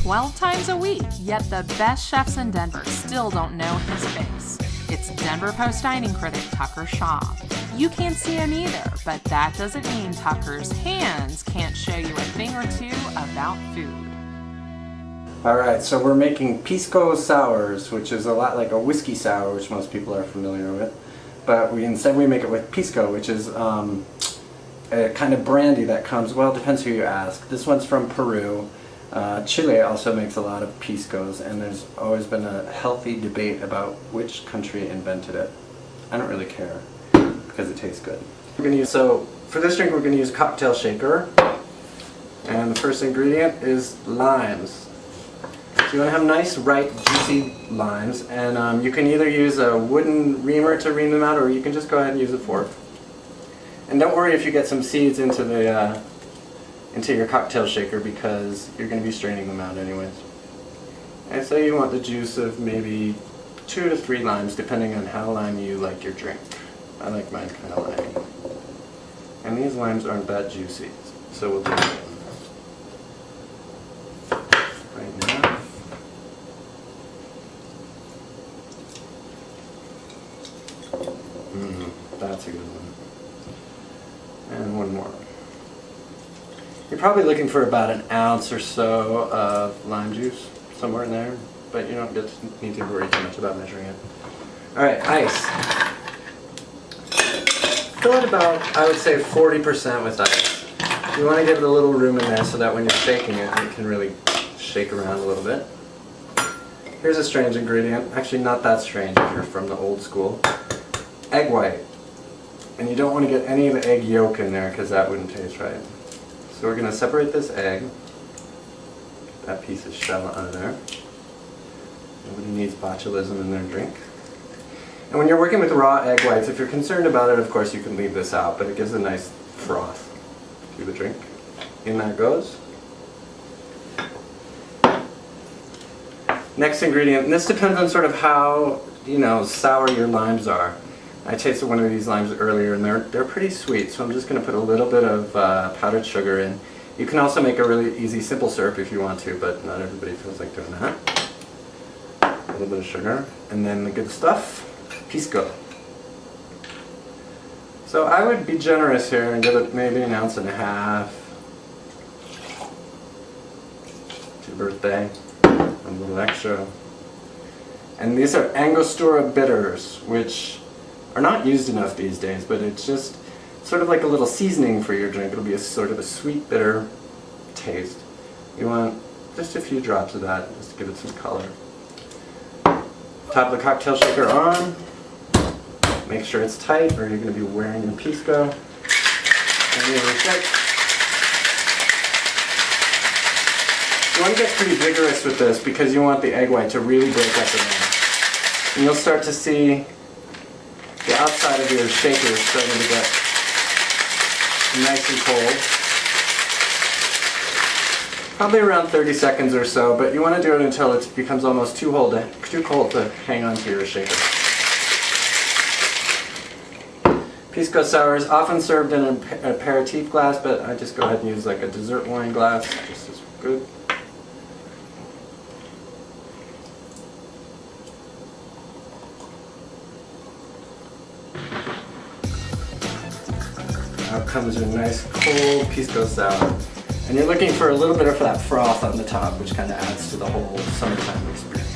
12 times a week, yet the best chefs in Denver still don't know his face. It's Denver Post dining critic Tucker Shaw. You can't see him either, but that doesn't mean Tucker's hands can't show you a thing or two about food. Alright, so we're making Pisco Sours, which is a lot like a whiskey sour, which most people are familiar with. But instead we make it with Pisco, which is a kind of brandy that comes, well, it depends who you ask. This one's from Peru. Chile also makes a lot of Piscos, and there's always been a healthy debate about which country invented it. I don't really care, because it tastes good. So for this drink we're going to use a cocktail shaker, and the first ingredient is limes. So you want to have nice, ripe, juicy limes, and you can either use a wooden reamer to ream them out, or you can just go ahead and use a fork. And don't worry if you get some seeds into your cocktail shaker, because you're going to be straining them out anyways. And so you want the juice of maybe 2 to 3 limes, depending on how limey you like your drink. I like mine kind of limey. And these limes aren't that juicy, so we'll do it right now. That's a good one. And one more. You're probably looking for about an ounce or so of lime juice, somewhere in there, but you don't need to worry too much about measuring it. Alright, ice. Fill it about, I would say, 40% with ice. You want to give it a little room in there so that when you're shaking it, you can really shake around a little bit. Here's a strange ingredient. Actually, not that strange if you're from the old school. Egg white. And you don't want to get any of the egg yolk in there, because that wouldn't taste right. So we're going to separate this egg, get that piece of shell out of there. Nobody needs botulism in their drink. And when you're working with raw egg whites, if you're concerned about it, of course you can leave this out, but it gives a nice froth to the drink. In that goes. Next ingredient, and this depends on sort of how, sour your limes are. I tasted one of these limes earlier, and they're pretty sweet, so I'm just going to put a little bit of powdered sugar in. You can also make a really easy simple syrup if you want to, but not everybody feels like doing that. A little bit of sugar, and then the good stuff, Pisco. So I would be generous here and give it maybe 1.5 ounces. It's your birthday, a little extra. And these are Angostura bitters, which are not used enough these days, but it's just sort of like a little seasoning for your drink. It'll be a sort of a sweet, bitter taste. You want just a few drops of that, just to give it some color. Top of the cocktail shaker on. Make sure it's tight, or you're going to be wearing your Pisco. And you want to get pretty vigorous with this, because you want the egg white to really break up in there. And you'll start to see the outside of your shaker is starting to get nice and cold. Probably around 30 seconds or so, but you want to do it until it becomes almost too cold to hang on to your shaker. Pisco Sour is often served in an aperitif glass, but I just go ahead and use like a dessert wine glass, just as good. Out comes your nice cold Pisco Sour. And you're looking for a little bit of that froth on the top, which kind of adds to the whole summertime experience.